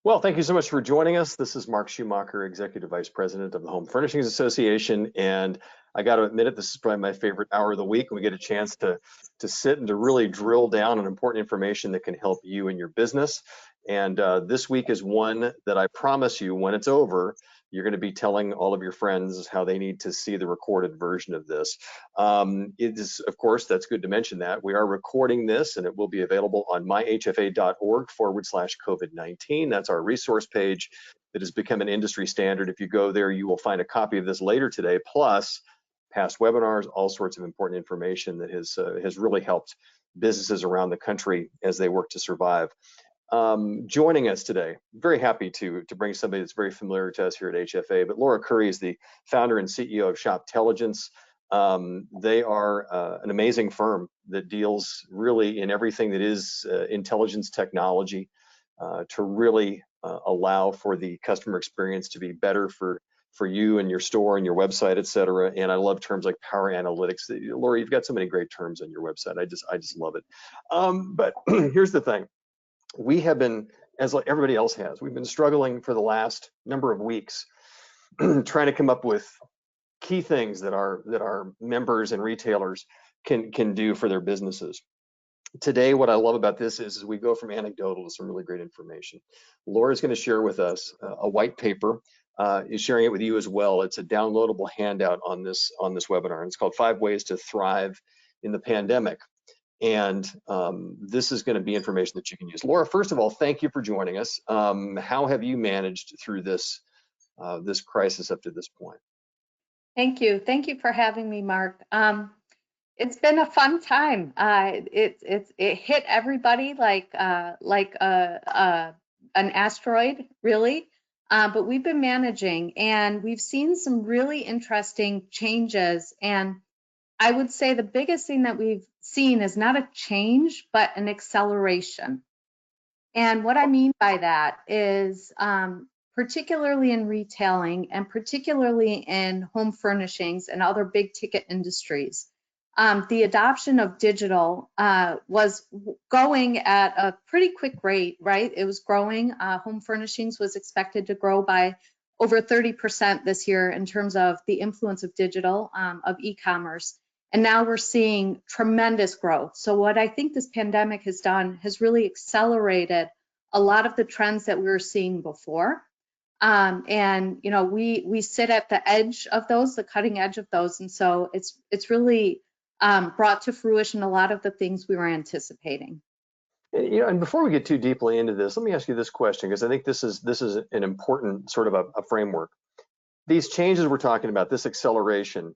Well, thank you so much for joining us. This is Mark Schumacher, Executive Vice President of the Home Furnishings Association. And I got to admit it, this is probably my favorite hour of the week. We get a chance to sit and to really drill down on important information that can help you in your business. And this week is one that I promise you, when it's over, you're going to be telling all of your friends how they need to see the recorded version of this. It is, of course, that's good to mention that. We are recording this and it will be available on myhfa.org/COVID-19. That's our resource page that has become an industry standard. If you go there, you will find a copy of this later today, plus past webinars, all sorts of important information that has really helped businesses around the country as they work to survive. Joining us today, very happy to bring somebody that's very familiar to us here at HFA, but Laura Khoury is the founder and CEO of Shoptelligence. They are an amazing firm that deals really in everything that is intelligence technology to really allow for the customer experience to be better for you and your store and your website, et cetera. And I love terms like power analytics. Laura, you've got so many great terms on your website. I just love it. But here's the thing. We have been, as everybody else has, we've been struggling for the last number of weeks trying to come up with key things that our members and retailers can do for their businesses. Today, what I love about this is we go from anecdotal to some really great information. Laura's going to share with us a white paper, is sharing it with you as well. It's a downloadable handout on this webinar, and it's called 5 Ways to Thrive in the Pandemic. And this is going to be information that you can use. Laura, first of all, thank you for joining us. How have you managed through this crisis up to this point? Thank you. Thank you for having me, Mark. It's been a fun time. It hit everybody like an asteroid, really. But we've been managing, and we've seen some really interesting changes. And I would say the biggest thing that we've seen is not a change, but an acceleration. And what I mean by that is, particularly in retailing and particularly in home furnishings and other big ticket industries, the adoption of digital was going at a pretty quick rate, right? It was growing. Home furnishings was expected to grow by over 30% this year in terms of the influence of digital, of e-commerce. And now we're seeing tremendous growth. So what I think this pandemic has done has really accelerated a lot of the trends that we were seeing before. And you know, we sit at the edge of those, the cutting edge of those, and so it's really brought to fruition a lot of the things we were anticipating. And before we get too deeply into this, let me ask you this question, because I think this is an important sort of a framework. These changes we're talking about, this acceleration,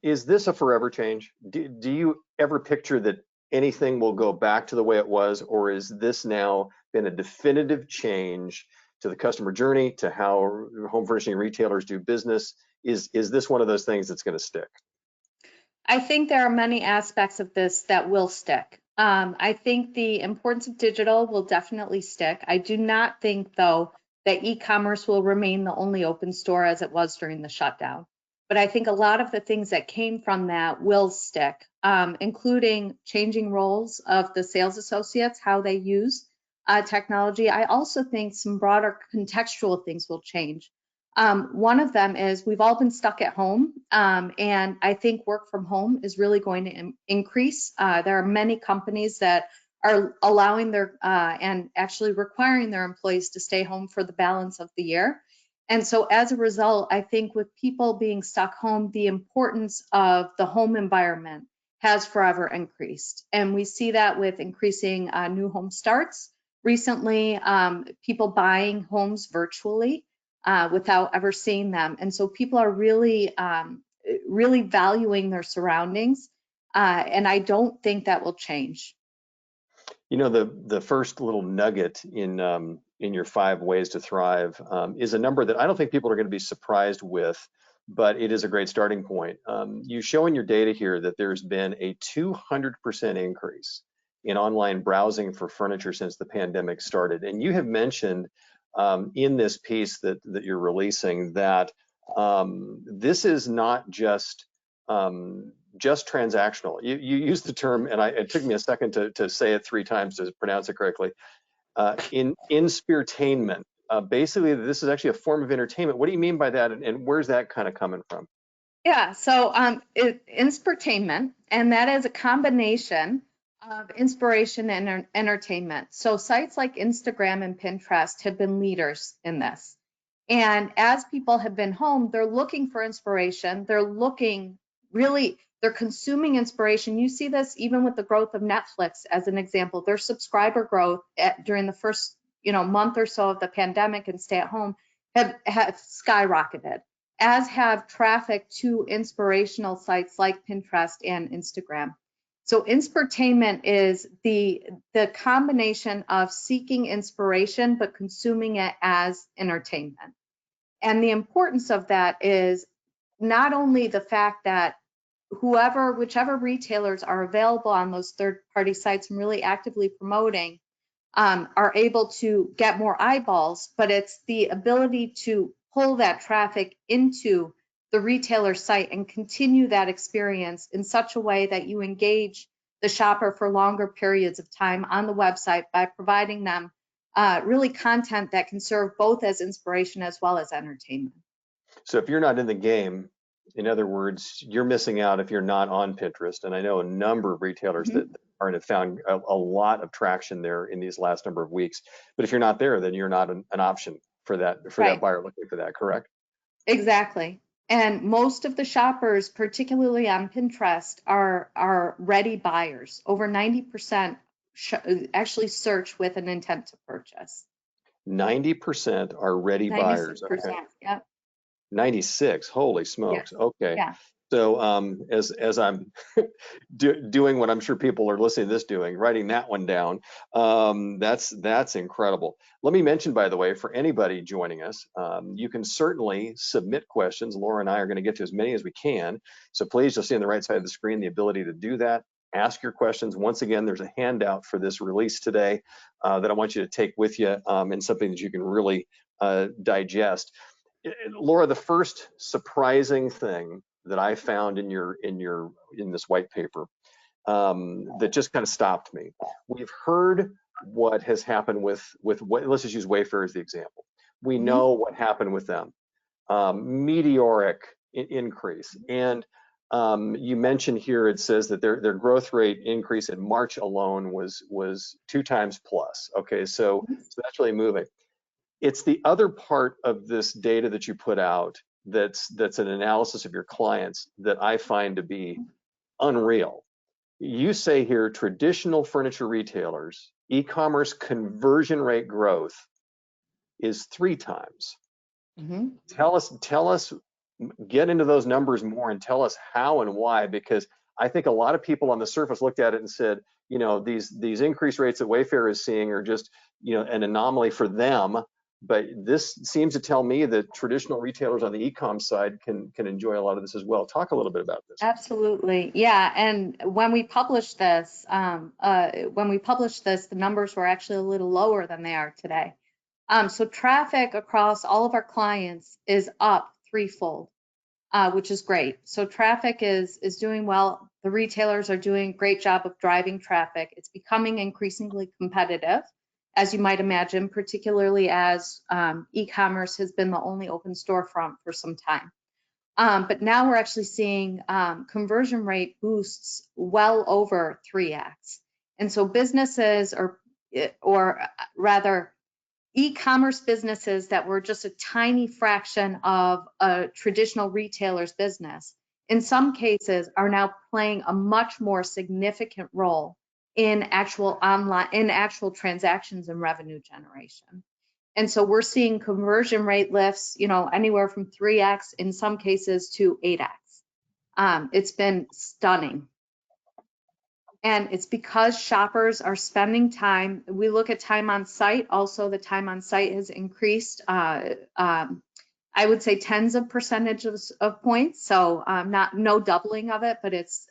is this a forever change? Do you ever picture that anything will go back to the way it was, or is this now been a definitive change to the customer journey, to how home furnishing retailers do business? Is this one of those things that's going to stick? I think there are many aspects of this that will stick. I think the importance of digital will definitely stick. I do not think, though, that e-commerce will remain the only open store as it was during the shutdown. But I think a lot of the things that came from that will stick, including changing roles of the sales associates, how they use technology. I also think some broader contextual things will change. One of them is we've all been stuck at home, and I think work from home is really going to increase. There are many companies that are allowing their and actually requiring their employees to stay home for the balance of the year. And so as a result, I think with people being stuck home, the importance of the home environment has forever increased. And we see that with increasing new home starts. Recently, people buying homes virtually without ever seeing them. And so people are really, really valuing their surroundings. And I don't think that will change. You know, the first little nugget in your 5 ways to thrive is a number that I don't think people are going to be surprised with, but it is a great starting point. You show in your data here that there's been a 200% increase in online browsing for furniture since the pandemic started. And you have mentioned in this piece that you're releasing that this is not just transactional. You used the term, and it took me a second to say it 3 times to pronounce it correctly. In inspirtainment, basically this is actually a form of entertainment. What do you mean by that, and where's that kind of coming from? Yeah, so inspirtainment, and that is a combination of inspiration and entertainment. So sites like Instagram and Pinterest have been leaders in this. And as people have been home, they're looking for inspiration. They're consuming inspiration. You see this even with the growth of Netflix as an example. Their subscriber growth during the first, month or so of the pandemic and stay at home have skyrocketed, as have traffic to inspirational sites like Pinterest and Instagram. So inspirtainment is the combination of seeking inspiration but consuming it as entertainment. And the importance of that is not only the fact that whichever retailers are available on those third-party sites and really actively promoting are able to get more eyeballs, but it's the ability to pull that traffic into the retailer site and continue that experience in such a way that you engage the shopper for longer periods of time on the website by providing them really content that can serve both as inspiration as well as entertainment. So if you're not in the game, in other words, you're missing out if you're not on Pinterest. And I know a number of retailers that are and have found a lot of traction there in these last number of weeks. But if you're not there, then you're not an option for that buyer looking for that, correct? Exactly. And most of the shoppers, particularly on Pinterest, are ready buyers. Over 90% actually search with an intent to purchase. 90% are ready buyers. 96%, Okay. yeah. 96, holy smokes. Yes. Okay. Yeah. So as I'm doing what I'm sure people are listening to this doing, writing that one down, that's incredible. Let me mention, by the way, for anybody joining us, you can certainly submit questions. Laura and I are going to get to as many as we can. So please, you'll see on the right side of the screen the ability to do that. Ask your questions. Once again, there's a handout for this release today that I want you to take with you and something that you can really digest. Laura, the first surprising thing that I found in this white paper that just kind of stopped me. We've heard what has happened with let's just use Wayfair as the example. We know what happened with them, meteoric increase, and you mentioned here it says that their growth rate increase in March alone was 2 times plus. Okay, so that's really moving. It's the other part of this data that you put out that's an analysis of your clients that I find to be unreal. You say here traditional furniture retailers, e-commerce conversion rate growth is 3 times. Tell us, get into those numbers more and tell us how and why, because I think a lot of people on the surface looked at it and said, these increase rates that Wayfair is seeing are just, an anomaly for them. But this seems to tell me that traditional retailers on the e-com side can enjoy a lot of this as well. Talk a little bit about this. Absolutely, yeah. And when we published this, the numbers were actually a little lower than they are today. So traffic across all of our clients is up threefold, which is great. So traffic is doing well. The retailers are doing a great job of driving traffic. It's becoming increasingly competitive, as you might imagine, particularly as e-commerce has been the only open storefront for some time. But now we're actually seeing conversion rate boosts well over 3x. And so businesses, or rather e-commerce businesses that were just a tiny fraction of a traditional retailer's business, in some cases are now playing a much more significant role in actual transactions and revenue generation. And so we're seeing conversion rate lifts, anywhere from 3x in some cases to 8x. It's been stunning. And it's because shoppers are spending time. We look at time on site. Also, the time on site has increased. I would say tens of percentages of points. So no doubling of it, but it's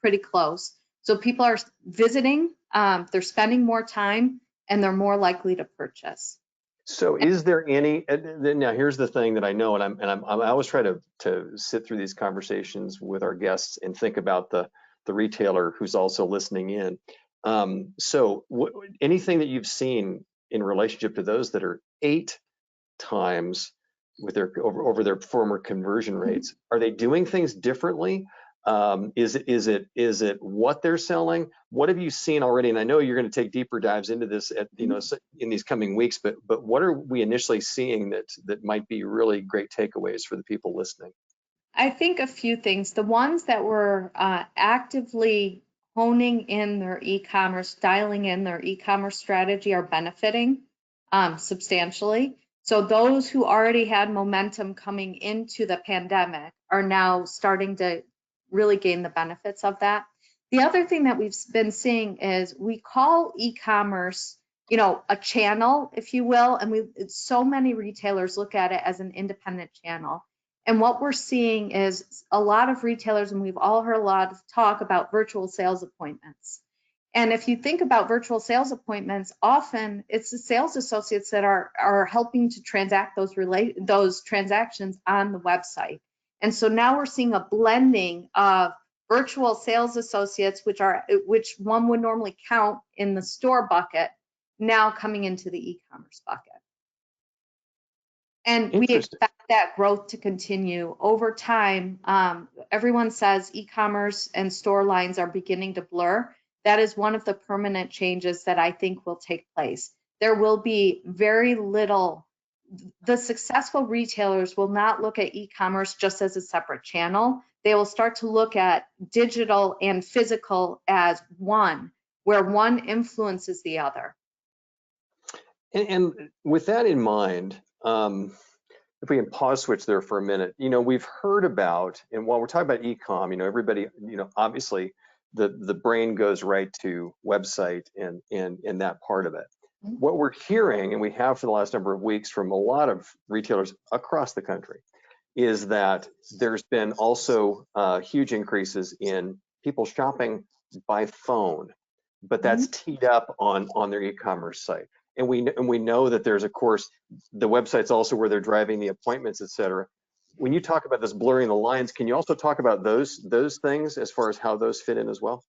pretty close. So people are visiting. They're spending more time, and they're more likely to purchase. So is there any, now here's the thing that I know, and I always try to sit through these conversations with our guests and think about the retailer who's also listening in. So anything that you've seen in relationship to those that are 8 times with their over their former conversion rates? Are they doing things differently? Is it what they're selling? What have you seen already? And I know you're going to take deeper dives into this at, in these coming weeks, but what are we initially seeing that might be really great takeaways for the people listening? I think a few things. The ones that were actively honing in their e-commerce, dialing in their e-commerce strategy are benefiting substantially. So those who already had momentum coming into the pandemic are now starting to really gain the benefits of that. The other thing that we've been seeing is we call e-commerce, a channel, if you will, and so many retailers look at it as an independent channel. And what we're seeing is a lot of retailers, and we've all heard a lot of talk about virtual sales appointments. And if you think about virtual sales appointments, often it's the sales associates that are helping to transact those transactions on the website. And so now we're seeing a blending of virtual sales associates, which one would normally count in the store bucket, now coming into the e-commerce bucket. And we expect that growth to continue over time. Everyone says e-commerce and store lines are beginning to blur. That is one of the permanent changes that I think will take place. There will be very little. The successful retailers will not look at e-commerce just as a separate channel. They will start to look at digital and physical as one, where one influences the other. And with that in mind, if we can pause switch there for a minute, we've heard about, and while we're talking about e-com, everybody, obviously the brain goes right to website and that part of it. What we're hearing, and we have for the last number of weeks from a lot of retailers across the country, is that there's been also huge increases in people shopping by phone, but that's teed up on their e-commerce site. And we know that there's, of course, the website's also where they're driving the appointments, et cetera. When you talk about this blurring the lines, can you also talk about those things as far as how those fit in as well?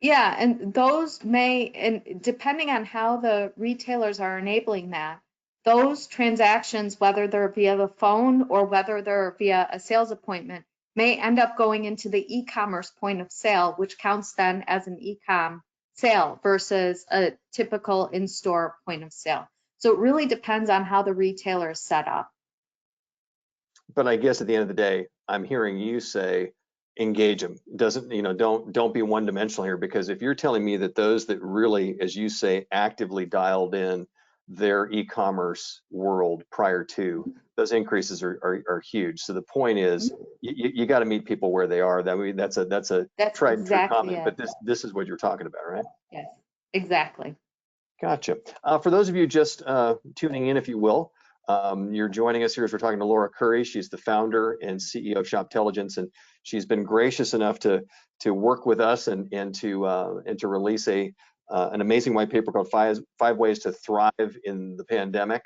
Yeah, and those may, and depending on how the retailers are enabling that, those transactions, whether they're via the phone or whether they're via a sales appointment, may end up going into the e-commerce point of sale, which counts then as an e-com sale versus a typical in-store point of sale. So it really depends on how the retailer is set up. But I guess at the end of the day, I'm hearing you say engage them. Doesn't, don't be one-dimensional here, because if you're telling me that those that really, as you say, actively dialed in their e-commerce world prior to, those increases are huge. So the point is, you got to meet people where they are. That's a tried and true comment, but this is what you're talking about, right? Yes, exactly. Gotcha. For those of you just tuning in, if you will, you're joining us here as we're talking to Laura Khoury. She's the founder and CEO of Shoptelligence, and she's been gracious enough to work with us and to release an amazing white paper called Five Ways to Thrive in the Pandemic.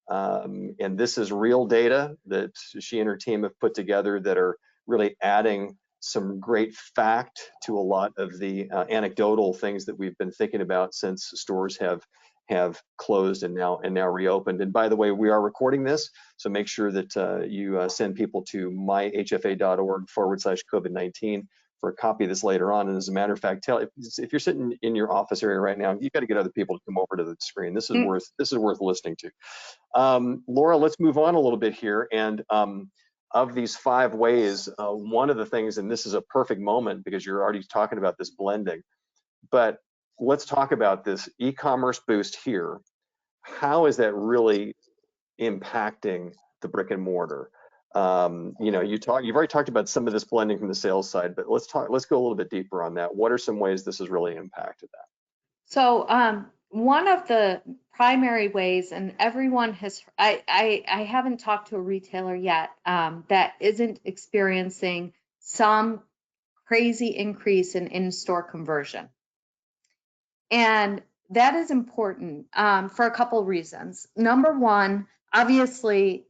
And this is real data that she and her team have put together that are really adding some great fact to a lot of the anecdotal things that we've been thinking about since stores have closed and now reopened. And by the way, we are recording this, so make sure that you send people to myhfa.org/COVID-19 for a copy of this later on. And as a matter of fact, if you're sitting in your office area right now, you've got to get other people to come over to the screen. This is worth listening to. Laura, let's move on a little bit here. And of these 5 ways, one of the things, and this is a perfect moment because you're already talking about this blending, but let's talk about this e-commerce boost here. How is that really impacting the brick and mortar? You've already talked about some of this blending from the sales side, but let's go a little bit deeper on that. What are some ways this has really impacted that? So one of the primary ways, and everyone has, I haven't talked to a retailer yet that isn't experiencing some crazy increase in in-store conversion. And that is important for a couple of reasons. Number one, obviously,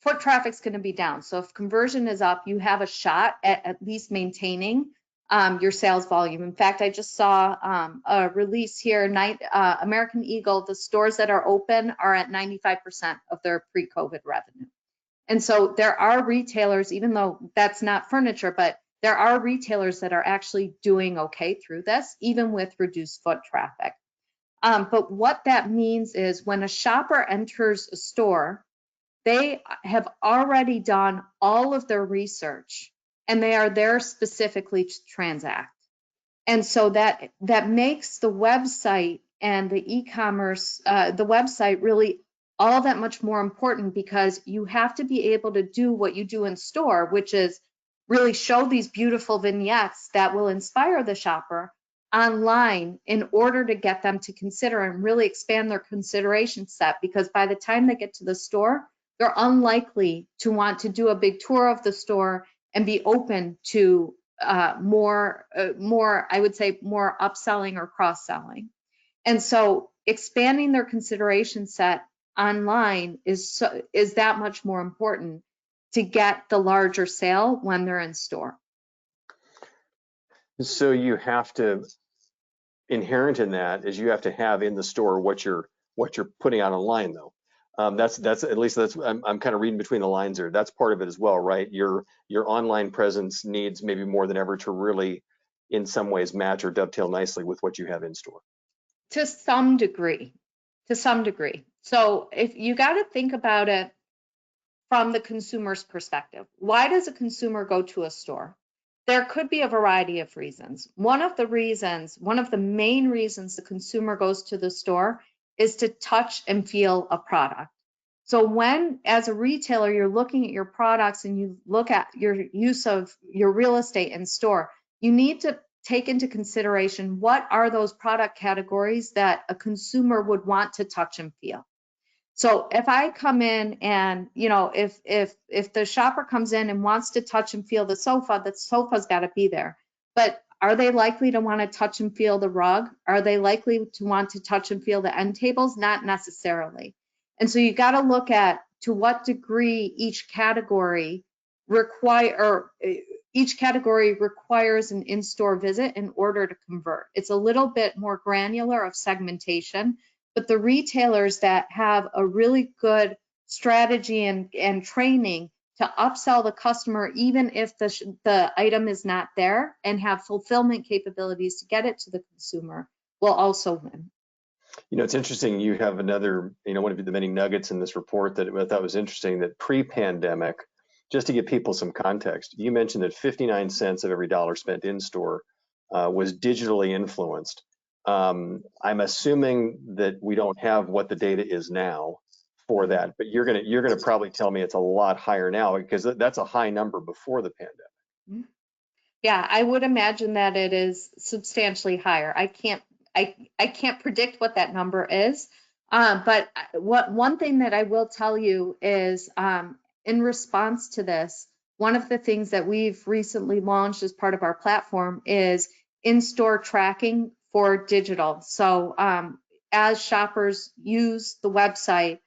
foot traffic's going to be down. So if conversion is up, you have a shot at least maintaining your sales volume. In fact, I just saw a release here, American Eagle, the stores that are open are at 95% of their pre-COVID revenue. And so there are retailers, even though that's not furniture, but there are retailers that are actually doing okay through this, even with reduced foot traffic. But what that means is when a shopper enters a store, they have already done all of their research and they are there specifically to transact. And so that makes the website and the e-commerce, the website really all that much more important, because you have to be able to do what you do in store, which is really show these beautiful vignettes that will inspire the shopper online in order to get them to consider and really expand their consideration set, because by the time they get to the store, they're unlikely to want to do a big tour of the store and be open to more, I would say, more upselling or cross-selling. And so expanding their consideration set online is that much more important to get the larger sale when they're in store. So you have to, inherent in that is you have to have in the store what you're putting out online, though. That's at least I'm kind of reading between the lines there. That's part of it as well, right? Your online presence needs maybe more than ever to really, in some ways, match or dovetail nicely with what you have in store. To some degree. So if you got to think about it from the consumer's perspective, why does a consumer go to a store? There could be a variety of reasons. One of the main reasons the consumer goes to the store is to touch and feel a product. So when, as a retailer, you're looking at your products and you look at your use of your real estate in store, you need to take into consideration what are those product categories that a consumer would want to touch and feel. So if I come in and, if the shopper comes in and wants to touch and feel the sofa's got to be there. But are they likely to want to touch and feel the rug? Are they likely to want to touch and feel the end tables? Not necessarily. And so you got to look at to what degree each category requires an in-store visit in order to convert. It's a little bit more granular of segmentation, but the retailers that have a really good strategy and training to upsell the customer, even if the item is not there, and have fulfillment capabilities to get it to the consumer, will also win. It's interesting. You have another, one of the many nuggets in this report that I thought was interesting, that pre-pandemic, just to give people some context, you mentioned that 59 cents of every dollar spent in store was digitally influenced. I'm assuming that we don't have what the data is now for that, but you're gonna probably tell me it's a lot higher now, because that's a high number before the pandemic. Yeah, I would imagine that it is substantially higher. I can't predict what that number is, but one thing that I will tell you is, in response to this, one of the things that we've recently launched as part of our platform is in-store tracking for digital. So as shoppers use the website,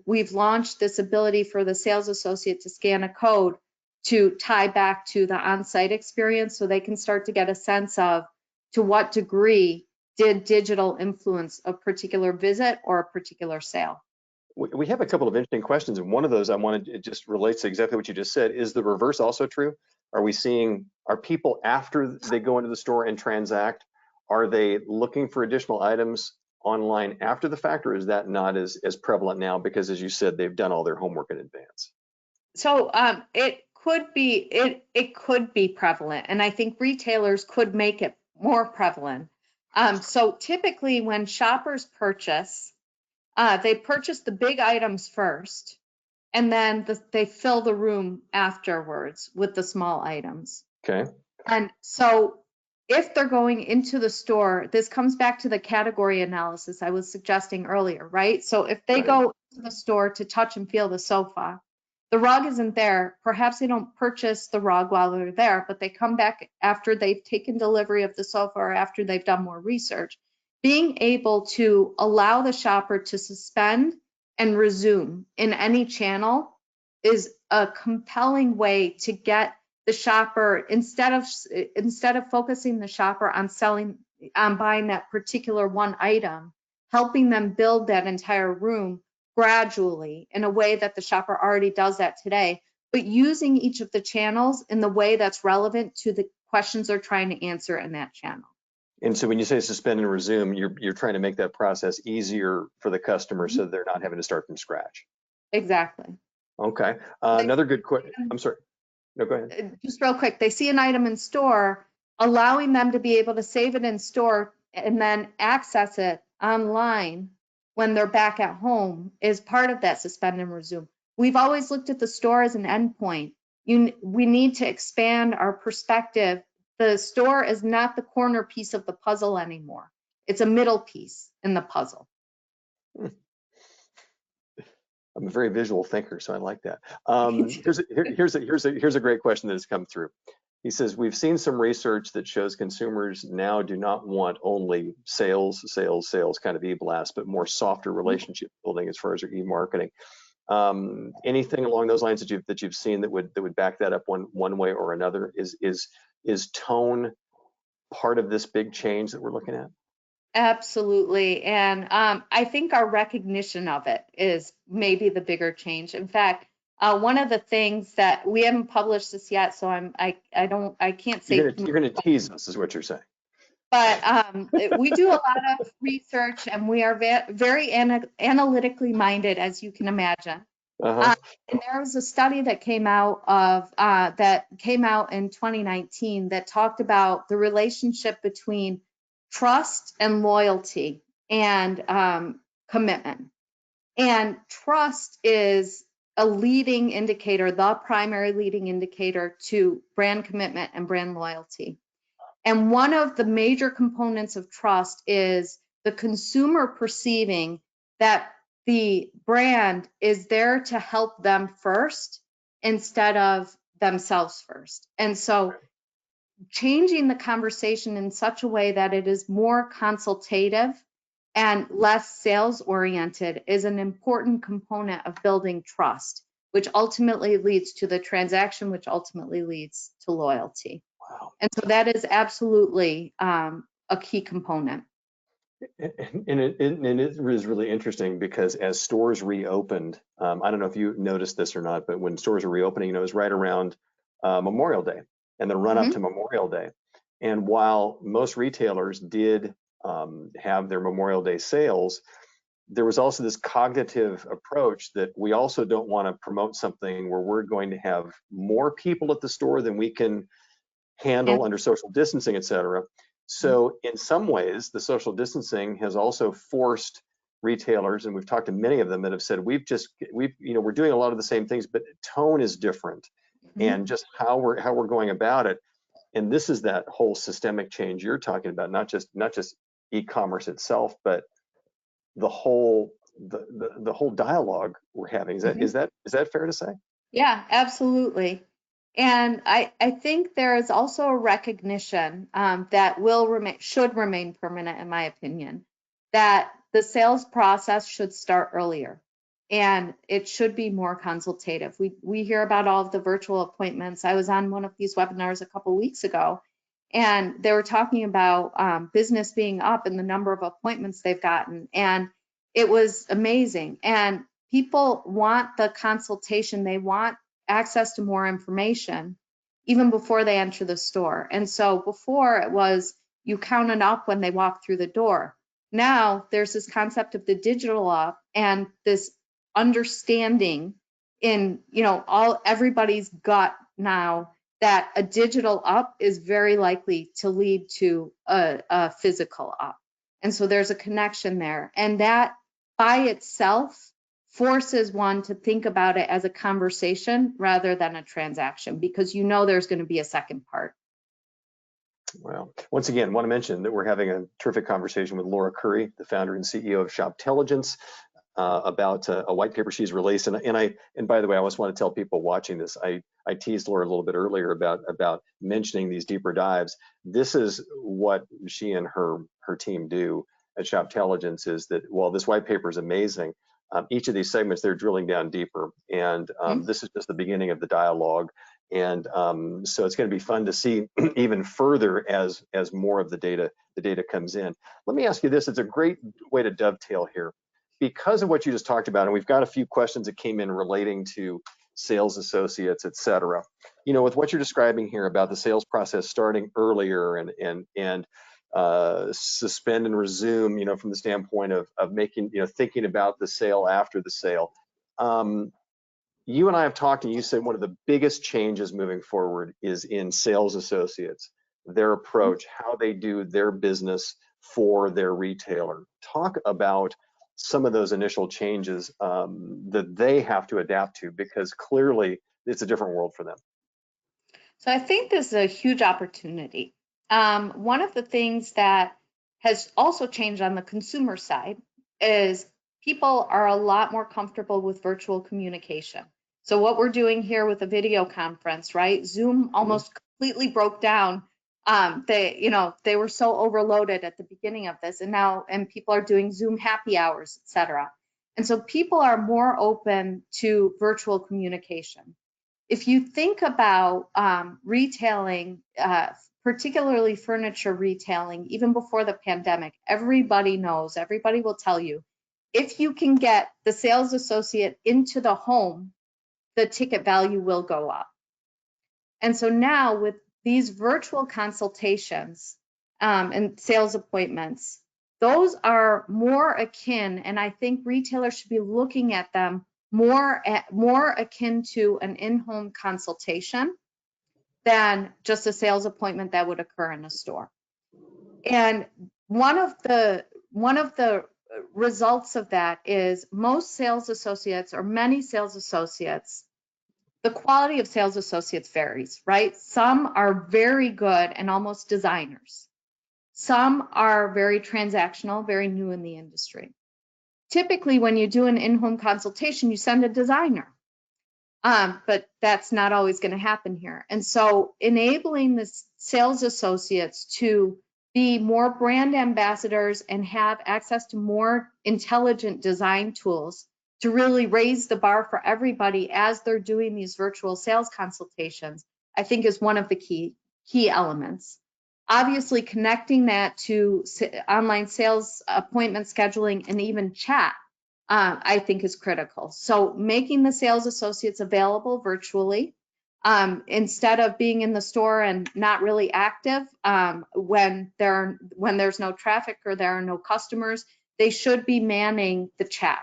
we've launched this ability for the sales associate to scan a code to tie back to the on-site experience, so they can start to get a sense of to what degree did digital influence a particular visit or a particular sale. We have a couple of interesting questions, and one of those it just relates to exactly what you just said. Is the reverse also true? Are people, after they go into the store and transact, are they looking for additional items online after the fact, or is that not as prevalent now because, as you said, they've done all their homework in advance? So it could be prevalent, and I think retailers could make it more prevalent. So typically when shoppers purchase, they purchase the big items first, and then they fill the room afterwards with the small items. Okay. And so if they're going into the store, this comes back to the category analysis I was suggesting earlier, right? So if they go to the store to touch and feel the sofa, the rug isn't there. Perhaps they don't purchase the rug while they're there, but they come back after they've taken delivery of the sofa or after they've done more research. Being able to allow the shopper to suspend and resume in any channel is a compelling way to get the shopper, instead of focusing the shopper on buying that particular one item, helping them build that entire room gradually in a way that the shopper already does that today, but using each of the channels in the way that's relevant to the questions they're trying to answer in that channel. And so when you say suspend and resume, you're trying to make that process easier for the customer so they're not having to start from scratch. Exactly. Okay. Another good question. I'm sorry. No, go ahead. Just real quick, they see an item in store, allowing them to be able to save it in store and then access it online when they're back at home is part of that suspend and resume. We've always looked at the store as an endpoint. We need to expand our perspective. The store is not the corner piece of the puzzle anymore. It's a middle piece in the puzzle. I'm a very visual thinker, so I like that. Here's a great question that has come through. He says, we've seen some research that shows consumers now do not want only sales kind of e-blast, but more softer relationship building as far as your e-marketing. Anything along those lines that you've seen that would back that up one way or another? Is tone part of this big change that we're looking at? Absolutely. And I think our recognition of it is maybe the bigger change. In fact, one of the things that we haven't published this yet, so I can't say. You're going to tease us, is what you're saying. But we do a lot of research, and we are very analytically minded, as you can imagine. And there was a study that came out in 2019 that talked about the relationship between trust and loyalty and commitment. And trust is a leading indicator, the primary leading indicator to brand commitment and brand loyalty. And one of the major components of trust is the consumer perceiving that the brand is there to help them first instead of themselves first. And so changing the conversation in such a way that it is more consultative and less sales oriented is an important component of building trust, which ultimately leads to the transaction, which ultimately leads to loyalty. Wow. And so that is absolutely a key component. And it is really interesting because as stores reopened, I don't know if you noticed this or not, but when stores are reopening, it was right around Memorial Day and the run up to Memorial Day. And while most retailers did have their Memorial Day sales, there was also this cognitive approach that we also don't want to promote something where we're going to have more people at the store than we can handle under social distancing, et cetera. So in some ways, the social distancing has also forced retailers, and we've talked to many of them that have said, we're doing a lot of the same things, but tone is different and just how we're going about it. And this is that whole systemic change you're talking about, not just e-commerce itself, but the whole dialogue we're having. Is that fair to say? Yeah, absolutely. And I think there is also a recognition that should remain permanent, in my opinion, that the sales process should start earlier and it should be more consultative. We hear about all of the virtual appointments. I was on one of these webinars a couple weeks ago, and they were talking about business being up and the number of appointments they've gotten, and it was amazing. And people want the consultation. They want access to more information even before they enter the store. And so before it was you counted up when they walk through the door. Now there's this concept of the digital up and this understanding in everybody's gut now that a digital up is very likely to lead to a physical up. And so there's a connection there, and that by itself forces one to think about it as a conversation rather than a transaction, because there's going to be a second part. Well, once again, I want to mention that we're having a terrific conversation with Laura Khoury, the founder and CEO of Shoptelligence, about a white paper she's released. And by the way, I just want to tell people watching this, I teased Laura a little bit earlier about mentioning these deeper dives. This is what she and her team do at Shoptelligence, is that while this white paper is amazing, each of these segments, they're drilling down deeper. And this is just the beginning of the dialogue. So it's going to be fun to see even further as more of the data comes in. Let me ask you this, it's a great way to dovetail here. Because of what you just talked about, and we've got a few questions that came in relating to sales associates, et cetera. You know, with what you're describing here about the sales process starting earlier and suspend and resume, you know, from the standpoint of making, you know, thinking about the sale after the sale. You and I have talked, and you said one of the biggest changes moving forward is in sales associates, their approach, how they do their business for their retailer. Talk about some of those initial changes that they have to adapt to, because clearly it's a different world for them. So I think this is a huge opportunity. One of the things that has also changed on the consumer side is people are a lot more comfortable with virtual communication. So what we're doing here with a video conference, right? Zoom almost completely broke down. They were so overloaded at the beginning of this, and people are doing Zoom happy hours, et cetera. And so people are more open to virtual communication. If you think about retailing, particularly furniture retailing, even before the pandemic, everybody knows, everybody will tell you, if you can get the sales associate into the home, the ticket value will go up. And so now with these virtual consultations and sales appointments, those are more akin, and I think retailers should be looking at them more akin to an in-home consultation than just a sales appointment that would occur in a store. And one of the results of that is most sales associates, or many sales associates, the quality of sales associates varies, right? Some are very good and almost designers. Some are very transactional, very new in the industry. Typically, when you do an in-home consultation, you send a designer, but that's not always going to happen here. And so enabling the sales associates to be more brand ambassadors and have access to more intelligent design tools to really raise the bar for everybody as they're doing these virtual sales consultations, I think is one of the key elements. Obviously, connecting that to online sales appointment scheduling and even chat, I think is critical. So making the sales associates available virtually, instead of being in the store and not really active when there's no traffic or there are no customers, they should be manning the chat.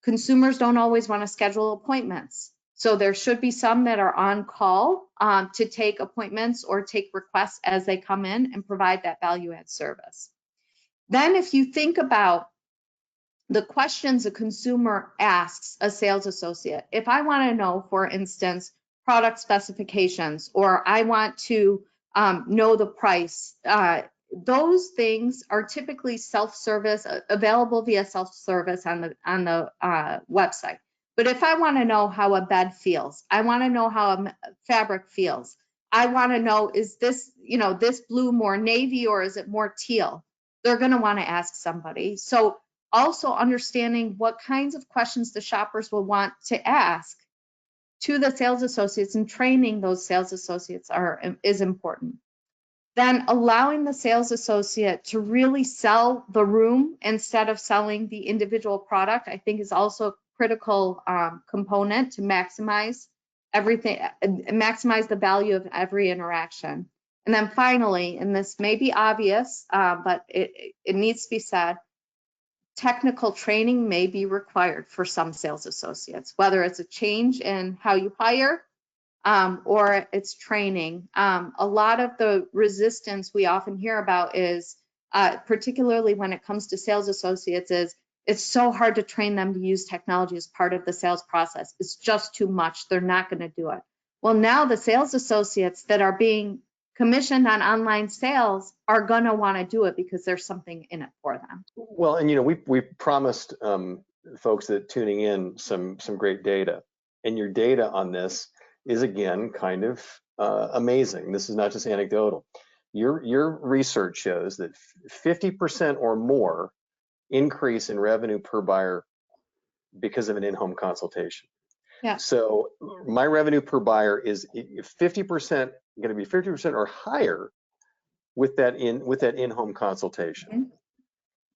Consumers don't always want to schedule appointments. So there should be some that are on call to take appointments or take requests as they come in and provide that value add service. Then if you think about the questions a consumer asks a sales associate, if I want to know, for instance, product specifications, or I want to know the price, those things are typically self-service, available via self-service on the website. But if I want to know how a bed feels, I want to know how a fabric feels, I want to know, is this, this blue more navy or is it more teal? They're going to want to ask somebody. So also understanding what kinds of questions the shoppers will want to ask to the sales associates and training those sales associates is important. Then allowing the sales associate to really sell the room instead of selling the individual product, I think is also a critical component to maximize everything, maximize the value of every interaction. And then finally, and this may be obvious, but it needs to be said, technical training may be required for some sales associates, whether it's a change in how you hire or it's training. A lot of the resistance we often hear about is, particularly when it comes to sales associates, is it's so hard to train them to use technology as part of the sales process. It's just too much. They're not going to do it. Well, now the sales associates that are being commissioned on online sales are going to want to do it because there's something in it for them. Well, and we promised folks that tuning in some great data, and your data on this is again kind of amazing. This is not just anecdotal. Your research shows that 50% or more increase in revenue per buyer because of an in-home consultation. Yeah. So my revenue per buyer is 50% going to be 50% or higher with that in-home consultation. Mm-hmm.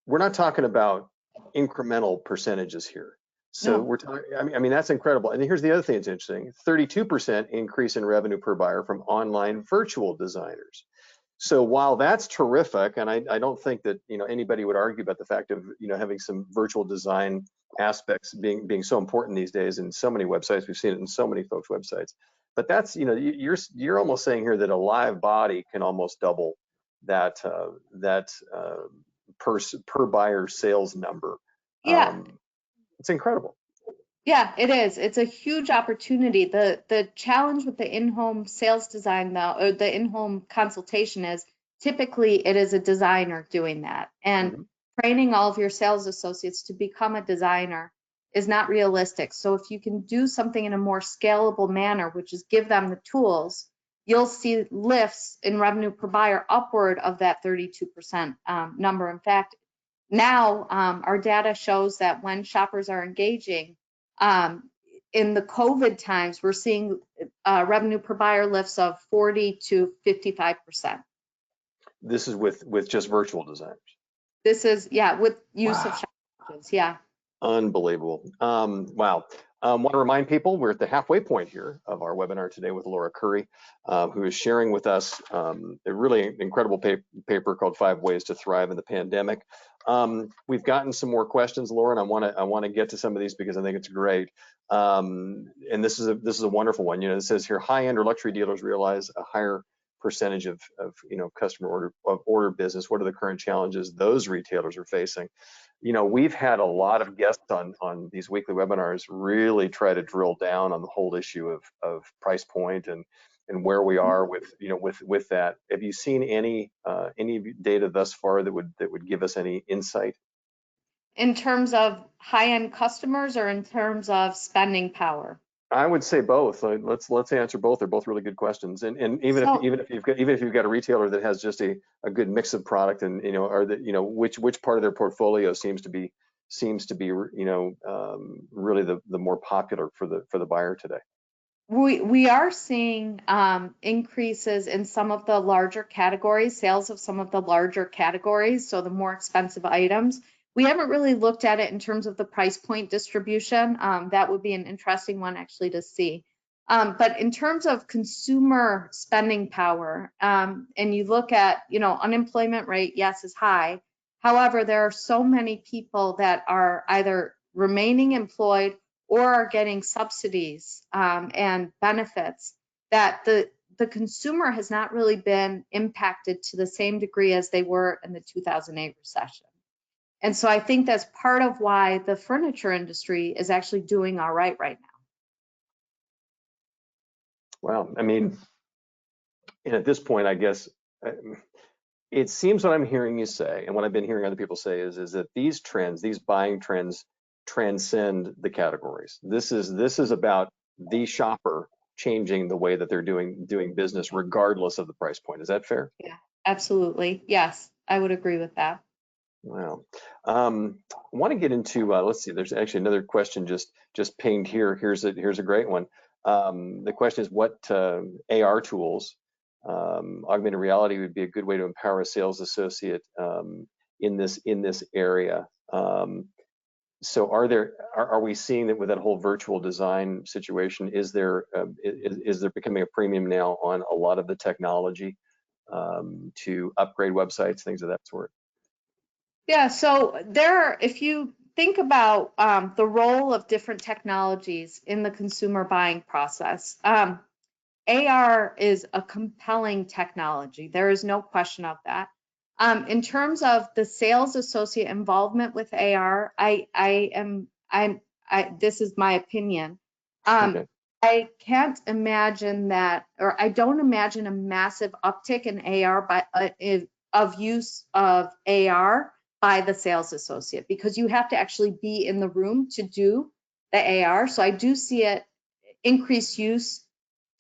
We're not talking about incremental percentages here. So No. we're talking, I mean, that's incredible. And here's the other thing that's interesting, 32% increase in revenue per buyer from online virtual designers. So while that's terrific, and I don't think that, you know, anybody would argue about the fact of, you know, having some virtual design aspects being so important these days in so many websites, we've seen it in so many folks' websites. But that's, you know, you're almost saying here that a live body can almost double that per buyer sales number. Yeah. It's incredible. Yeah, it is. It's a huge opportunity. The challenge with the in-home sales design though, or the in-home consultation is typically it is a designer doing that. And Mhm. training all of your sales associates to become a designer is not realistic. So if you can do something in a more scalable manner, which is give them the tools, you'll see lifts in revenue per buyer upward of that 32% number. In fact, now our data shows that when shoppers are engaging, in the COVID times, we're seeing revenue per buyer lifts of 40 to 55%. This is with just virtual designers. This is, yeah, with use of Wow. shoppers, yeah. Unbelievable. Wow. Want to remind people we're at the halfway point here of our webinar today with Laura Khoury, who is sharing with us a really incredible paper called 5 Ways to Thrive in the Pandemic. We've gotten some more questions, Laura, and I want to get to some of these because I think it's great. And this is a wonderful one. You know, it says here, high-end or luxury dealers realize a higher percentage of you know, customer order business. What are the current challenges those retailers are facing? You know, we've had a lot of guests on these weekly webinars really try to drill down on the whole issue of price point and where we are with, you know, with that. Have you seen any data thus far that would give us any insight? In terms of high-end customers or in terms of spending power? I would say both. Let's answer both. They're both really good questions. And even So, if you've got a retailer that has just a good mix of product, and you know, or that, you know, which part of their portfolio seems to be you know, really the more popular for the buyer today. we are seeing increases in some of the larger categories, sales of some of the larger categories, so the more expensive items. We haven't really looked at it in terms of the price point distribution. That would be an interesting one actually to see. But in terms of consumer spending power, and you look at, you know, unemployment rate, yes, is high. However, there are so many people that are either remaining employed or are getting subsidies and benefits that the consumer has not really been impacted to the same degree as they were in the 2008 recession. And so I think that's part of why the furniture industry is actually doing all right now. Well, I mean, and at this point, I guess it seems what I'm hearing you say, and what I've been hearing other people say is that these trends, these buying trends, transcend the categories. This is about the shopper changing the way that they're doing business, regardless of the price point. Is that fair? Yeah, absolutely. Yes, I would agree with that. Wow. I want to get into let's see. There's actually another question just pinged here. Here's a great one. The question is, what AR tools, augmented reality would be a good way to empower a sales associate in this area. So are we seeing that with that whole virtual design situation? Is there becoming a premium now on a lot of the technology to upgrade websites, things of that sort? Yeah, so if you think about the role of different technologies in the consumer buying process, AR is a compelling technology. There is no question of that. In terms of the sales associate involvement with AR, this is my opinion. Okay. I can't imagine that, or I don't imagine a massive uptick in AR of use of AR by the sales associate, because you have to actually be in the room to do the AR. So I do see it increased use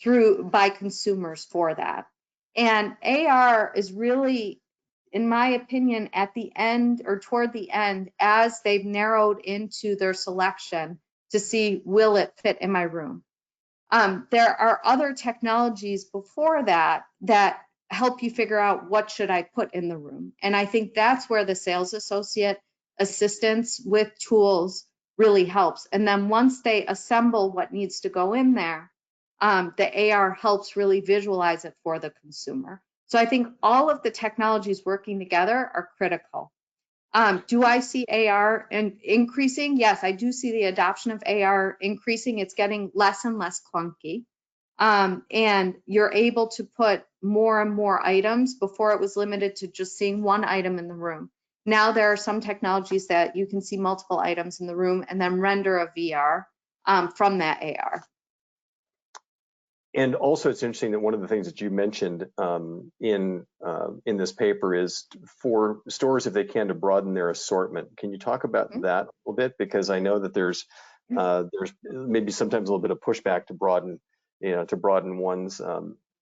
by consumers for that. And AR is really, in my opinion, at the end or toward the end, as they've narrowed into their selection to see, will it fit in my room? There are other technologies before that that help you figure out what should I put in the room. And I think that's where the sales associate assistance with tools really helps. And then once they assemble what needs to go in there, the AR helps really visualize it for the consumer. So I think all of the technologies working together are critical. Do I see AR increasing? Yes, I do see the adoption of AR increasing. It's getting less and less clunky. And you're able to put more and more items. Before it was limited to just seeing one item in the room. Now there are some technologies that you can see multiple items in the room and then render a VR from that AR. And also, it's interesting that one of the things that you mentioned in this paper is for stores, if they can, to broaden their assortment. Can you talk about that a little bit? Because I know that there's maybe sometimes a little bit of pushback to broaden,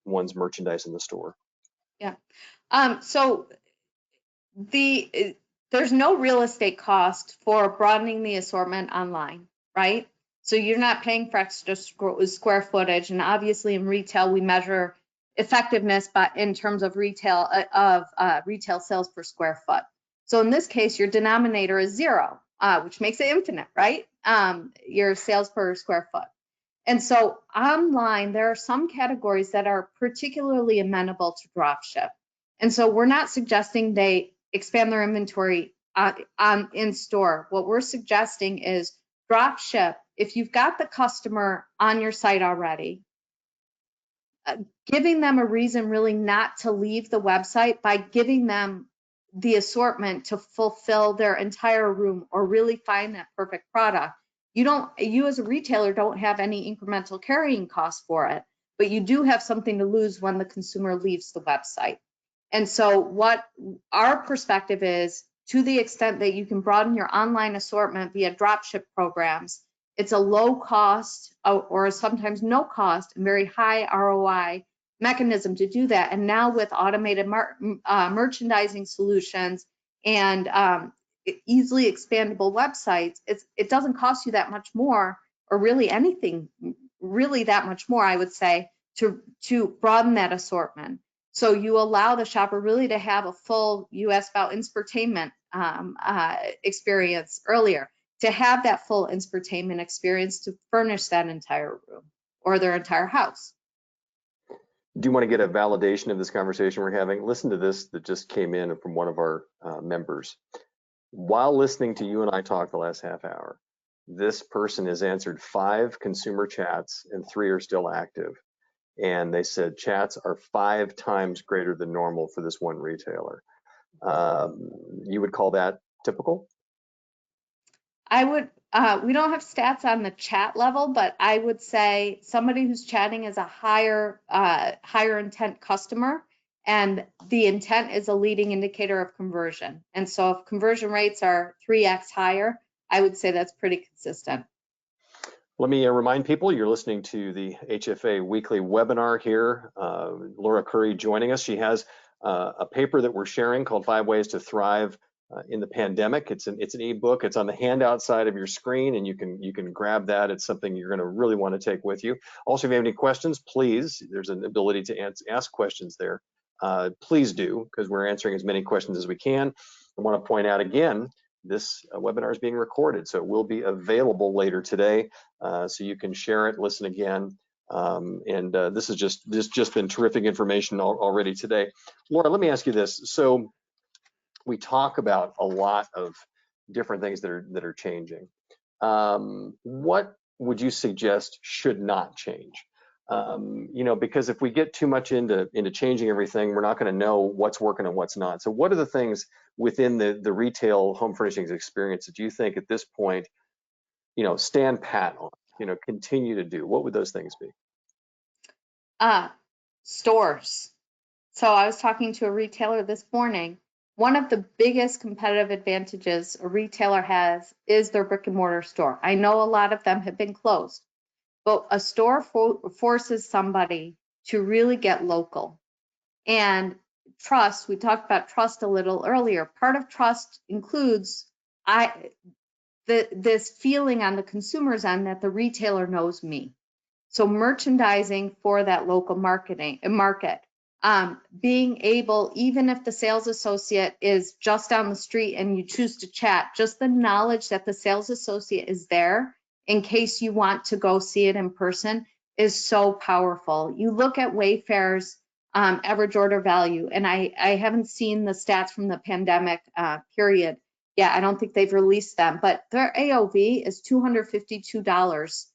one's merchandise in the store. Yeah. So there's no real estate cost for broadening the assortment online, right? So you're not paying for extra square footage, and obviously in retail we measure effectiveness, but in terms of retail sales per square foot. So in this case, your denominator is 0, which makes it infinite, right? Your sales per square foot. And so online, there are some categories that are particularly amenable to drop ship. And so we're not suggesting they expand their inventory in store. What we're suggesting is drop ship. If you've got the customer on your site already, giving them a reason really not to leave the website by giving them the assortment to fulfill their entire room or really find that perfect product. You as a retailer don't have any incremental carrying costs for it, but you do have something to lose when the consumer leaves the website. And so what our perspective is, to the extent that you can broaden your online assortment via dropship programs, it's a low cost or sometimes no cost and very high ROI mechanism to do that. And now with automated merchandising solutions and easily expandable websites, it doesn't cost you that much more, or really anything really that much more, I would say, to broaden that assortment. So you allow the shopper really to have a full, you asked about infotainment experience earlier, to have that full infotainment experience to furnish that entire room or their entire house. Do you want to get a validation of this conversation we're having? Listen to this that just came in from one of our members. While listening to you and I talk the last half hour, this person has answered 5 consumer chats and 3 are still active. And they said chats are 5 times greater than normal for this one retailer. You would call that typical? I would, we don't have stats on the chat level, but I would say somebody who's chatting is a higher intent customer, and the intent is a leading indicator of conversion. And so if conversion rates are 3x higher, I would say that's pretty consistent. Let me remind people you're listening to the HFA weekly webinar here. Laura Khoury joining us. She has a paper that we're sharing called 5 Ways to Thrive in the Pandemic. It's an ebook. It's on the handout side of your screen, and you can grab that. It's something you're going to really want to take with you. Also, if you have any questions, please, there's an ability to ask questions there. Please do, because we're answering as many questions as we can. I want to point out again, this webinar is being recorded, so it will be available later today, so you can share it, listen again, this has just been terrific information already today. Laura, let me ask you this. So we talk about a lot of different things that are changing. What would you suggest should not change? Because if we get too much into changing everything, we're not going to know what's working and what's not. So what are the things within the retail home furnishings experience that you think at this point, stand pat on, continue to do? What would those things be? Stores. So I was talking to a retailer this morning. One of the biggest competitive advantages a retailer has is their brick and mortar store. I know a lot of them have been closed, but a store forces somebody to really get local. And trust, we talked about trust a little earlier. Part of trust includes this feeling on the consumer's end that the retailer knows me. So merchandising for that local market, being able, even if the sales associate is just down the street and you choose to chat, just the knowledge that the sales associate is there in case you want to go see it in person is so powerful. You look at Wayfair's average order value, and I haven't seen the stats from the pandemic period. Yeah, I don't think they've released them, but their AOV is $252.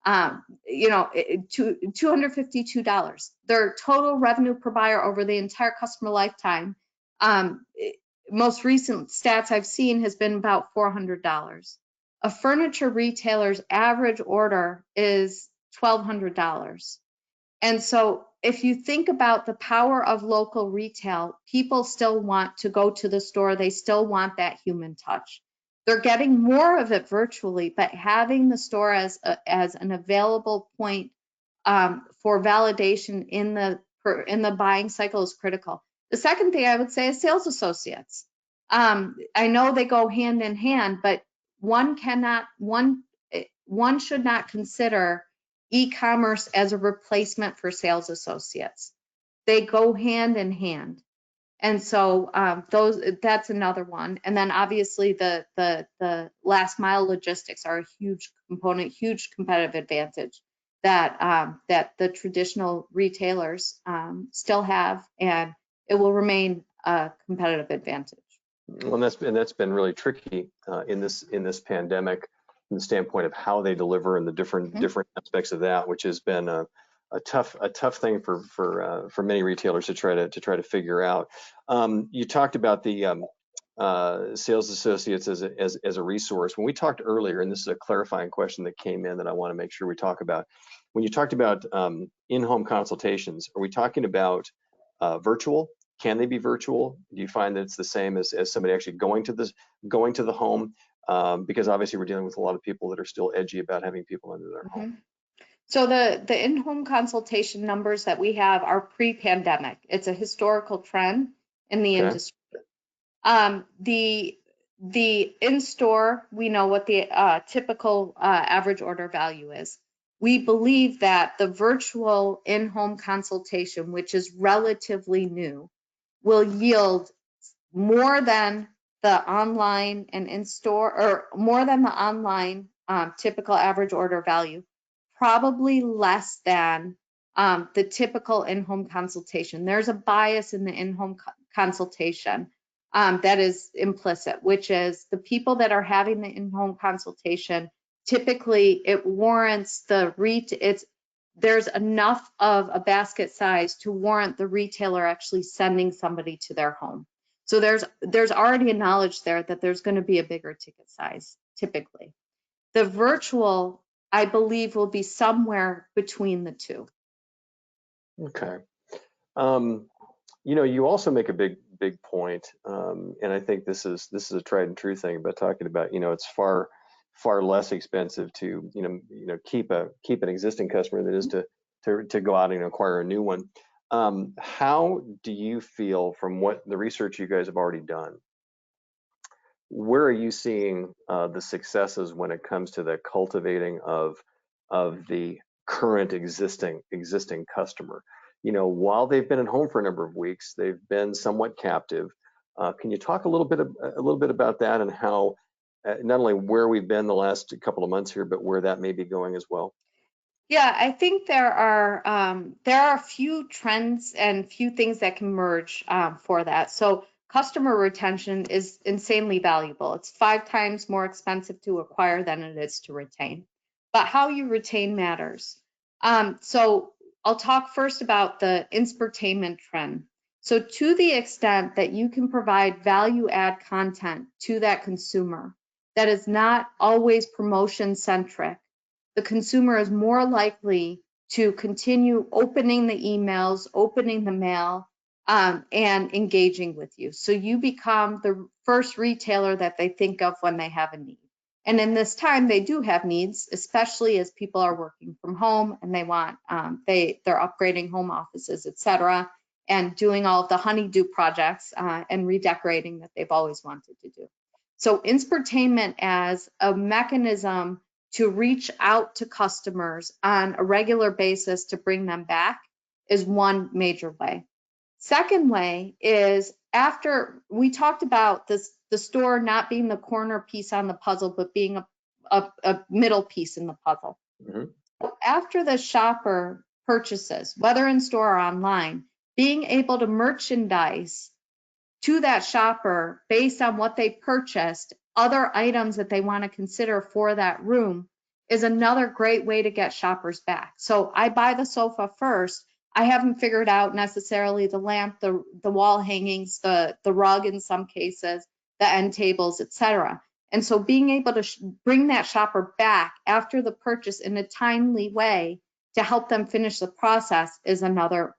$252. Their total revenue per buyer over the entire customer lifetime, most recent stats I've seen has been about $400. A furniture retailer's average order is $1,200. And so if you think about the power of local retail, people still want to go to the store. They still want that human touch. They're getting more of it virtually, but having the store as an available point for validation in the buying cycle is critical. The second thing I would say is sales associates. I know they go hand in hand, but one should not consider e-commerce as a replacement for sales associates. They go hand in hand. And so that's another one. And then obviously the last mile logistics are a huge component, huge competitive advantage that the traditional retailers still have, and it will remain a competitive advantage. Well, that's been really tricky in this pandemic, from the standpoint of how they deliver and the different aspects of that, which has been a tough thing for many retailers to try to figure out. You talked about the sales associates as a resource. When we talked earlier, and this is a clarifying question that came in that I want to make sure we talk about. When you talked about in-home consultations, are we talking about virtual? Can they be virtual? Do you find that it's the same as somebody actually going to the home? Because obviously we're dealing with a lot of people that are still edgy about having people into their home. So the in-home consultation numbers that we have are pre-pandemic. It's a historical trend in the industry. The in-store, we know what the typical average order value is. We believe that the virtual in-home consultation, which is relatively new, will yield more than the online and in-store, or more than the online typical average order value, probably less than the typical in-home consultation. There's a bias in the in-home consultation that is implicit, which is the people that are having the in-home consultation, typically it warrants there's enough of a basket size to warrant the retailer actually sending somebody to their home. So there's already a knowledge there that there's going to be a bigger ticket size, typically. The virtual, I believe, will be somewhere between the two. Okay. You also make a big point, and I think this is a tried and true thing about talking about, it's far less expensive to keep an existing customer than it is to go out and acquire a new one. How do you feel, from what the research you guys have already done, where are you seeing the successes when it comes to the cultivating of the current existing customer? While they've been at home for a number of weeks, they've been somewhat captive. Can you talk a little bit about that, and how not only where we've been the last couple of months here, but where that may be going as well? Yeah, I think there are a few trends and few things that can merge for that. So customer retention is insanely valuable. It's 5 times more expensive to acquire than it is to retain. But how you retain matters. So I'll talk first about the infotainment trend. So to the extent that you can provide value add content to that consumer that is not always promotion centric, the consumer is more likely to continue opening the emails, opening the mail, and engaging with you. So you become the first retailer that they think of when they have a need. And in this time, they do have needs, especially as people are working from home and they want, they're upgrading home offices, et cetera, and doing all of the honeydew projects and redecorating that they've always wanted to do. So infotainment as a mechanism to reach out to customers on a regular basis to bring them back is one major way. Second way is after we talked about this, the store not being the corner piece on the puzzle, but being a middle piece in the puzzle. Mm-hmm. So after the shopper purchases, whether in store or online, being able to merchandise to that shopper based on what they purchased, other items that they want to consider for that room is another great way to get shoppers back. So I buy the sofa first. I haven't figured out necessarily the lamp, the wall hangings, the rug in some cases, the end tables, etc. And so being able to bring that shopper back after the purchase in a timely way to help them finish the process is another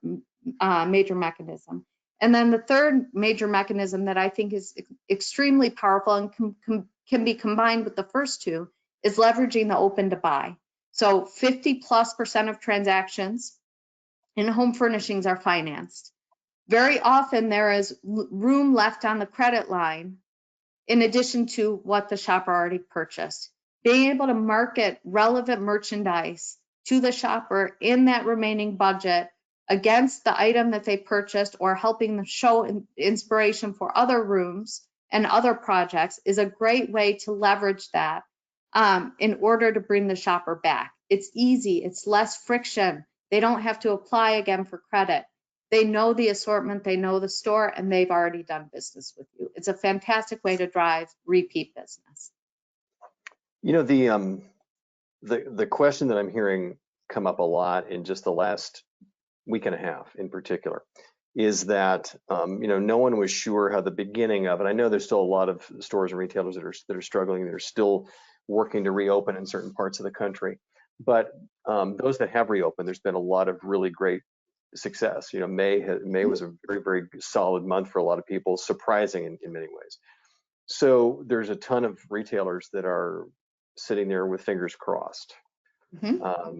major mechanism. And then the third major mechanism that I think is extremely powerful and can be combined with the first two is leveraging the open to buy. So 50+% of transactions in home furnishings are financed. Very often there is room left on the credit line in addition to what the shopper already purchased. Being able to market relevant merchandise to the shopper in that remaining budget against the item that they purchased or helping them show inspiration for other rooms and other projects is a great way to leverage that in order to bring the shopper back. It's easy, it's less friction. They don't have to apply again for credit. They know the assortment, they know the store, and they've already done business with you. It's a fantastic way to drive repeat business. You know, the question that I'm hearing come up a lot in just the last week and a half in particular is that you know, no one was sure how the beginning of it. I know there's still a lot of stores and retailers that are struggling, that are still working to reopen in certain parts of the country. But those that have reopened, there's been a lot of really great success. You know, May was a very, very solid month for a lot of people, surprising in many ways. So there's a ton of retailers that are sitting there with fingers crossed,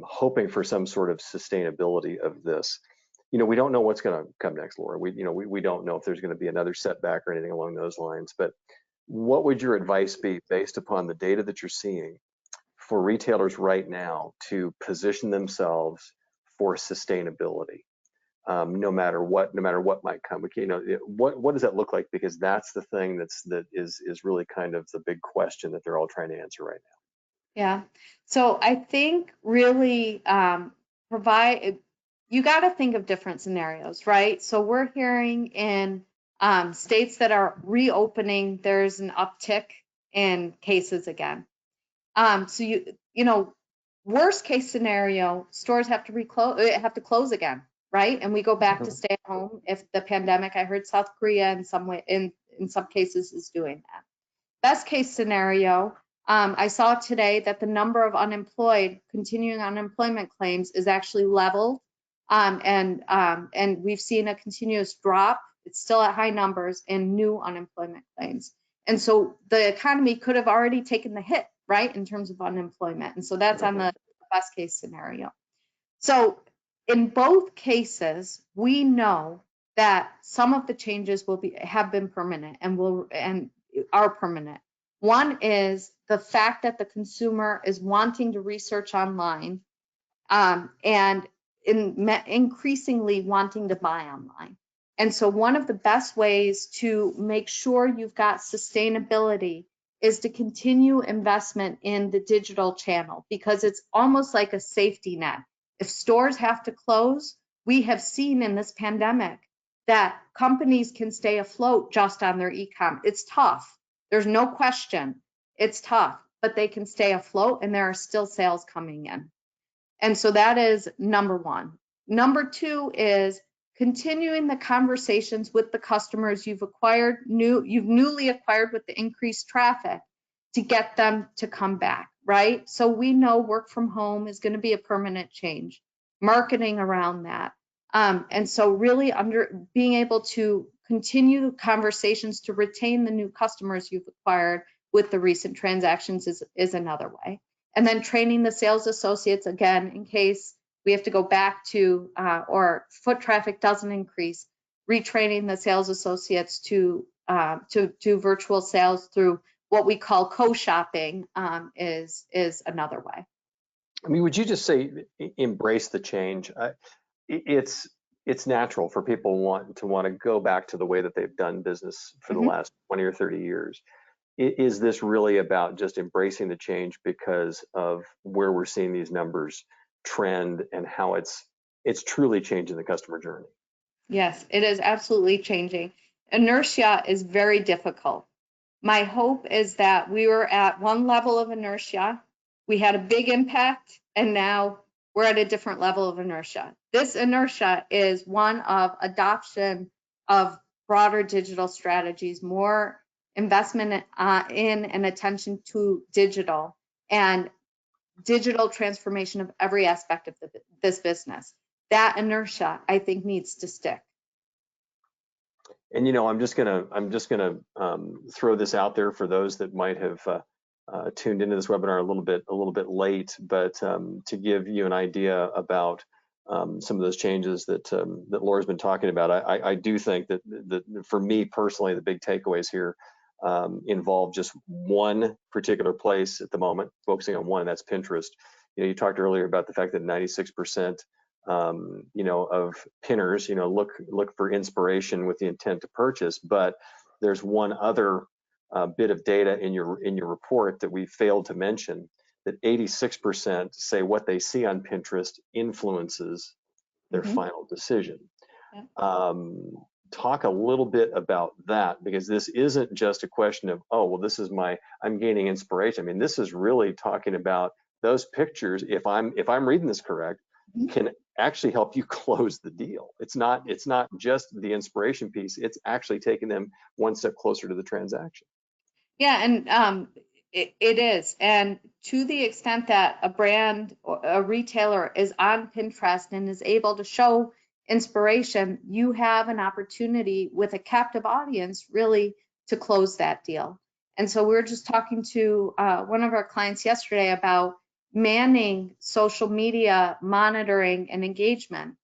hoping for some sort of sustainability of this. You know, we don't know what's going to come next, Laura. We don't know if there's going to be another setback or anything along those lines. But what would your advice be based upon the data that you're seeing for retailers right now to position themselves for sustainability, no matter what might come? You know, what does that look like? Because that's the thing that is really kind of the big question that they're all trying to answer right now. Yeah. So I think really you got to think of different scenarios, right? So we're hearing in states that are reopening, there's an uptick in cases again. So you know, worst case scenario, stores have to close again, right? And we go back to stay at home if the pandemic. I heard South Korea in some cases is doing that. Best case scenario, I saw today that the number of continuing unemployment claims is actually leveled, and we've seen a continuous drop. It's still at high numbers in new unemployment claims. And so the economy could have already taken the hit, right, in terms of unemployment. And so that's on the best case scenario. So in both cases, we know that some of the changes have been permanent and are permanent. One is the fact that the consumer is wanting to research online and increasingly wanting to buy online. And so one of the best ways to make sure you've got sustainability is to continue investment in the digital channel, because it's almost like a safety net. If stores have to close, we have seen in this pandemic that companies can stay afloat just on their e-com. It's tough. There's no question. It's tough, but they can stay afloat and there are still sales coming in. And so that is number one. Number two is continuing the conversations with the customers you've newly acquired with the increased traffic to get them to come back, right? So we know work from home is going to be a permanent change, marketing around that. And so really being able to continue conversations to retain the new customers you've acquired with the recent transactions is another way. And then training the sales associates, again, in case we have to go back to or foot traffic doesn't increase, retraining the sales associates to virtual sales through what we call co-shopping is another way. I mean, would you just say embrace the change? It's natural for people want to go back to the way that they've done business for the last 20 or 30 years. Is this really about just embracing the change because of where we're seeing these numbers trend and how it's truly changing the customer journey? Yes, it is absolutely changing. Inertia is very difficult. My hope is that we were at one level of inertia, we had a big impact, and now we're at a different level of inertia. This inertia is one of adoption of broader digital strategies, more investment in and attention to digital, and digital transformation of every aspect of this business. That inertia, I think, needs to stick. And I'm just gonna throw this out there for those that might have tuned into this webinar a little bit late, but to give you an idea about some of those changes that Laura's been talking about. I do think that for me personally, the big takeaways here involve just one particular place at the moment, focusing on one, and that's Pinterest. You talked earlier about the fact that 96% of pinners, look for inspiration with the intent to purchase. But there's one other bit of data in your report that we failed to mention, that 86% say what they see on Pinterest influences their final decision. Yeah. Talk a little bit about that, because this isn't just a question of, oh, well, this is I'm gaining inspiration. I mean, this is really talking about those pictures, if I'm reading this correct, can actually help you close the deal. It's not just the inspiration piece, it's actually taking them one step closer to the transaction. Yeah, and it is. And to the extent that a brand or a retailer is on Pinterest and is able to show inspiration, you have an opportunity with a captive audience really to close that deal. And so we were just talking to one of our clients yesterday about manning social media monitoring and engagement.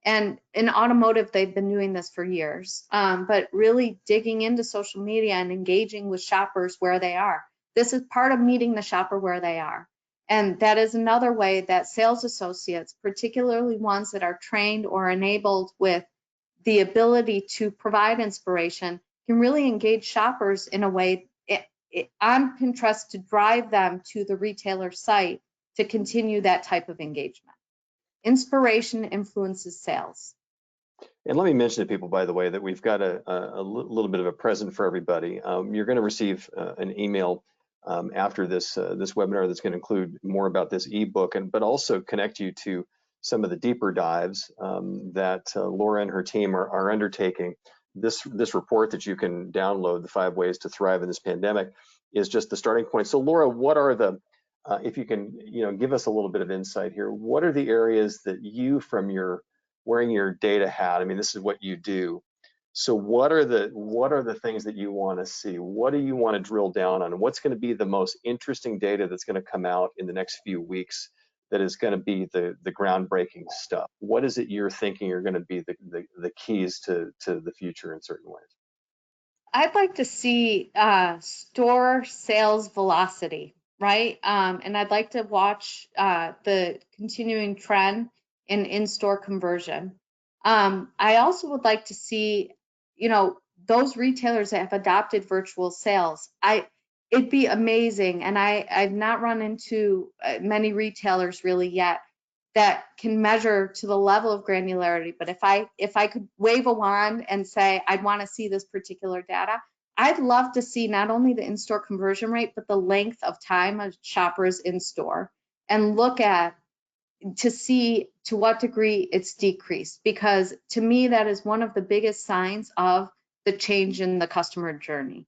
And in automotive, they've been doing this for years, but really digging into social media and engaging with shoppers where they are. This is part of meeting the shopper where they are. And that is another way that sales associates, particularly ones that are trained or enabled with the ability to provide inspiration, can really engage shoppers in a way on Pinterest to drive them to the retailer site to continue that type of engagement. Inspiration influences sales. And let me mention to people, by the way, that we've got a little bit of a present for everybody. You're going to receive an email after this webinar that's going to include more about this ebook, but also connect you to some of the deeper dives that Laura and her team are undertaking. This report that you can download, the 5 Ways to Thrive in This Pandemic, is just the starting point. So Laura, what are the if you can, give us a little bit of insight here. What are the areas that you, from your wearing your data hat, I mean, this is what you do. So what are the things that you want to see? What do you want to drill down on? What's going to be the most interesting data that's going to come out in the next few weeks that is going to be the groundbreaking stuff? What is it you're thinking are going to be the keys to the future in certain ways? I'd like to see store sales velocity, right? And I'd like to watch the continuing trend in-store conversion. I also would like to see, those retailers that have adopted virtual sales. It'd be amazing, and I've not run into many retailers really yet that can measure to the level of granularity. But if I could wave a wand and say I'd want to see this particular data, I'd love to see not only the in-store conversion rate, but the length of time a shopper is in store, and look at to see to what degree it's decreased, because to me that is one of the biggest signs of the change in the customer journey.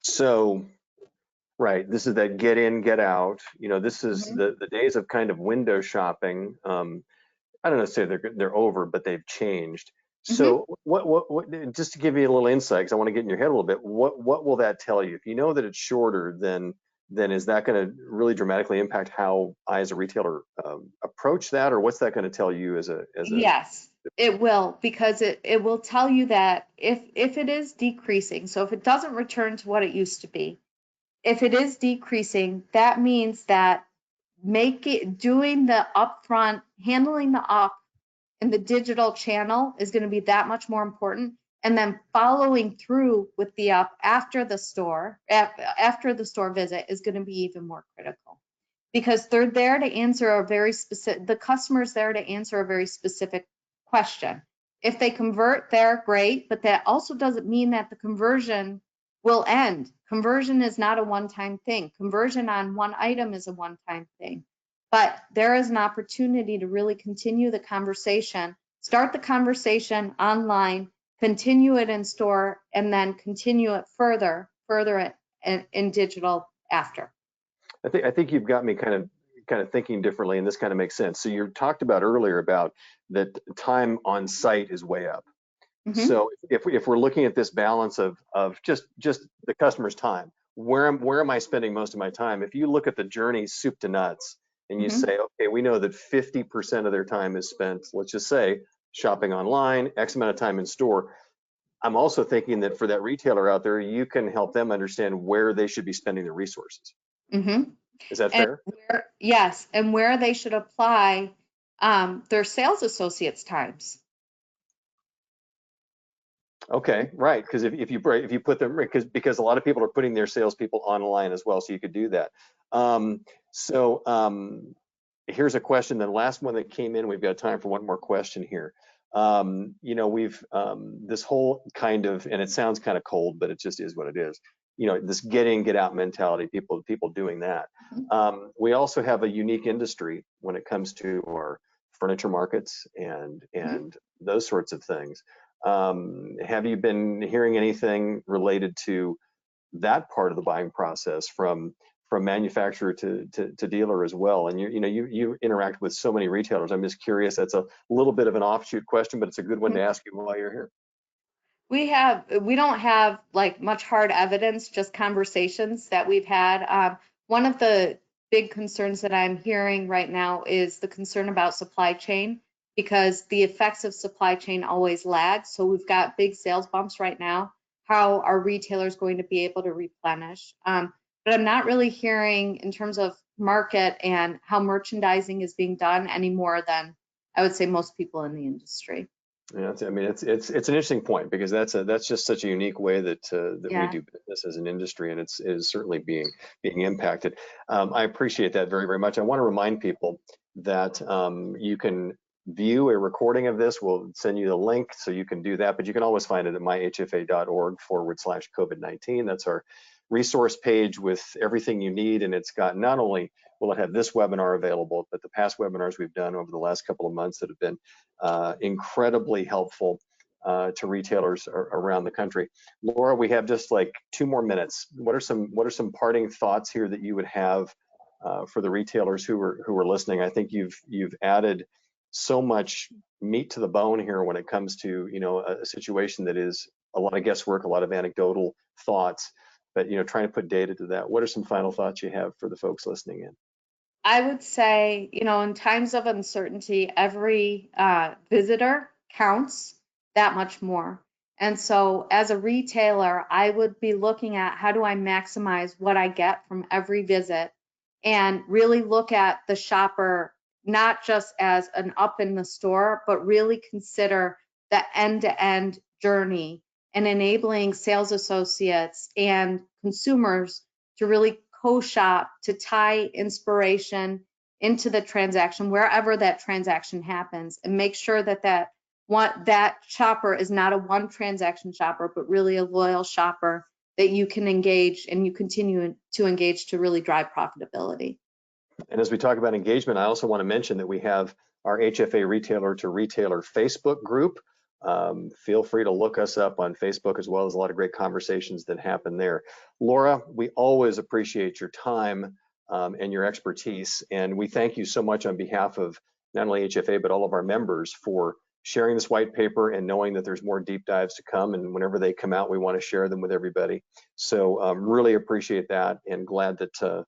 So, right, this is that get in, get out. This is the days of kind of window shopping. I don't know, say they're over, but they've changed. So what just to give you a little insight, because I want to get in your head a little bit, what will that tell you? If you know that it's shorter than then is that going to really dramatically impact how I as a retailer approach that, or what's that going to tell you as a Yes, it will, because it will tell you that if it is decreasing, so if it doesn't return to what it used to be, if it is decreasing, that means that doing the upfront, handling the up in the digital channel is going to be that much more important. And then following through with the up after the store visit is going to be even more critical, because they're there to answer a very specific, the customer's there to answer a very specific question. If they convert, they're great, but that also doesn't mean that the conversion will end. Conversion is not a one-time thing. Conversion on one item is a one-time thing. But there is an opportunity to really continue the conversation, start the conversation online, continue it in store, and then continue it further in digital after. I think you've got me kind of thinking differently, and this kind of makes sense. So you talked about earlier about that time on site is way up. Mm-hmm. So if we're looking at this balance of just the customer's time, where am I spending most of my time? If you look at the journey soup to nuts, and you Mm-hmm. say, okay, we know that 50% of their time is spent, let's just say, shopping online, X amount of time in store. I'm also thinking that for that retailer out there, you can help them understand where they should be spending their resources. Mm-hmm. Is that fair? Yes, and where they should apply their sales associates' times. Okay, right. Because if you put them, because a lot of people are putting their salespeople online as well, so you could do that. Here's a question. The last one that came in. We've got time for one more question here. We've this whole kind of, and it sounds kind of cold, but it just is what it is. This get in, get out mentality. People doing that. We also have a unique industry when it comes to our furniture markets and those sorts of things. Have you been hearing anything related to that part of the buying process from manufacturer to dealer as well? And you interact with so many retailers. I'm just curious. That's a little bit of an offshoot question, but it's a good one to ask you while you're here. We don't have like much hard evidence, just conversations that we've had. One of the big concerns that I'm hearing right now is the concern about supply chain, because the effects of supply chain always lag. So we've got big sales bumps right now. How are retailers going to be able to replenish? But I'm not really hearing in terms of market and how merchandising is being done any more than I would say most people in the industry. Yeah, I mean, it's an interesting point, because that's just such a unique way that Yeah. we do business as an industry, and it is certainly being impacted. I appreciate that very, very much. I want to remind people that you can view a recording of this. We'll send you the link so you can do that, but you can always find it at myhfa.org/COVID-19. That's our resource page with everything you need, and it's got, not only will it have this webinar available, but the past webinars we've done over the last couple of months that have been incredibly helpful to retailers around the country. Laura, we have just like 2 more minutes. What are some parting thoughts here that you would have for the retailers who are listening? I think you've added so much meat to the bone here when it comes to a situation that is a lot of guesswork, a lot of anecdotal thoughts, but trying to put data to that. What are some final thoughts you have for the folks listening in? I would say, in times of uncertainty, every visitor counts that much more. And so as a retailer, I would be looking at how do I maximize what I get from every visit, and really look at the shopper not just as an up in the store, but really consider the end-to-end journey and enabling sales associates and consumers to really co-shop, to tie inspiration into the transaction, wherever that transaction happens, and make sure that shopper is not a one transaction shopper, but really a loyal shopper that you can engage and you continue to engage to really drive profitability. And as we talk about engagement, I also want to mention that we have our HFA Retailer to Retailer Facebook group. Feel free to look us up on Facebook, as well as a lot of great conversations that happen there. Laura, we always appreciate your time and your expertise, and we thank you so much on behalf of not only HFA, but all of our members for sharing this white paper and knowing that there's more deep dives to come, and whenever they come out, we want to share them with everybody. So really appreciate that, and glad that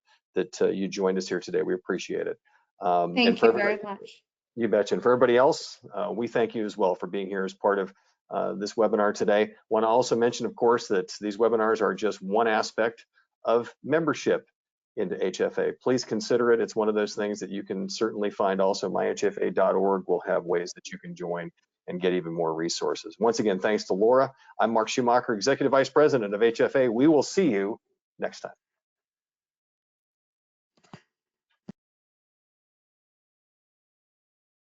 you joined us here today. We appreciate it. And Thank for you everybody, very much. you betcha. And for everybody else, we thank you as well for being here as part of this webinar today. Want to also mention, of course, that these webinars are just one aspect of membership into HFA. Please consider it. It's one of those things that you can certainly find also. myhfa.org will have ways that you can join and get even more resources. Once again, thanks to Laura. I'm Mark Schumacher, Executive Vice President of HFA. We will see you next time.